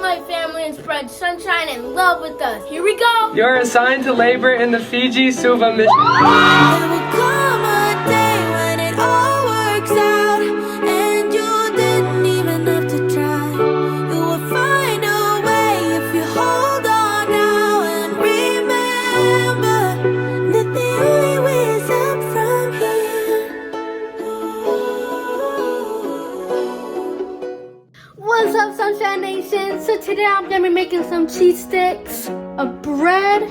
my family and spread sunshine and love with us. Here we go. You're assigned to labor in the Fiji Suva mission. There will come a day when it all works out, and you didn't even have to try. You will find a way if you hold on now and remember that the only way is up from here. What's up, Sunshine Nation? So today I'm gonna be making some cheese sticks, a bread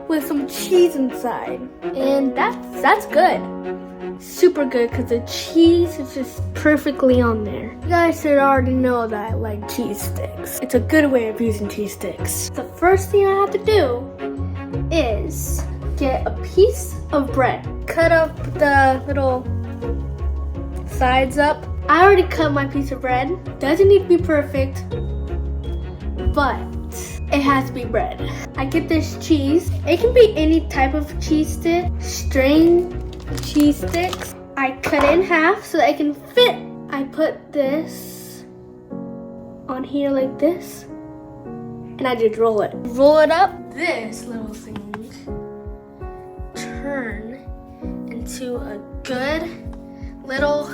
with some cheese inside, and that's good, super good, because the cheese is just perfectly on there. You guys should already know that I like cheese sticks. It's a good way of using cheese sticks. The first thing I have to do is get a piece of bread, cut up the little sides up. I already cut my piece of bread. Doesn't need to be perfect, but it has to be bread. I get this cheese. It can be any type of cheese stick, string cheese sticks. I cut it in half so that it can fit. I put this on here like this, and I just roll it. Roll it up. This little thing turn into a good little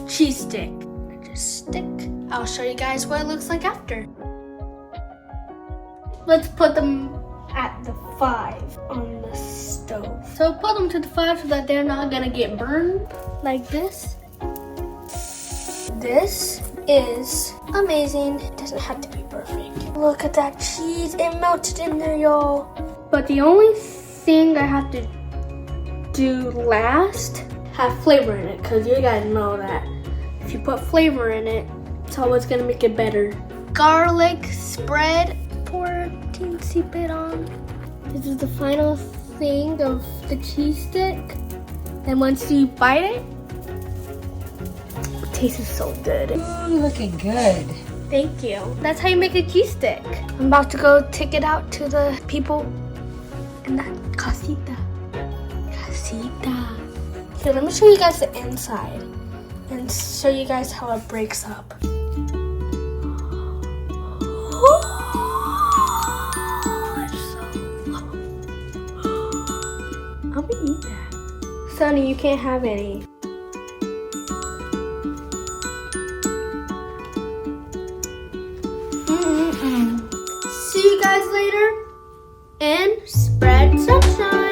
cheese stick. I just stick. I'll show you guys what it looks like after. Let's put them at the 5 on the stove. So put them to the 5 so that they're not gonna get burned like this. This is amazing. It doesn't have to be perfect. Look at that cheese, it melted in there, y'all. But the only thing I have to do last, have flavor in it, because you guys know that if you put flavor in it, it's always gonna make it better. Garlic spread, pour a teensy bit on. This is the final thing of the cheese stick. And once you bite it, it tastes so good. Looking good. Thank you. That's how you make a cheese stick. I'm about to go take it out to the people in that casita. Here, let me show you guys the inside and show you guys how it breaks up. I'm gonna eat that. Sonny, you can't have any. See you guys later, and spread sunshine.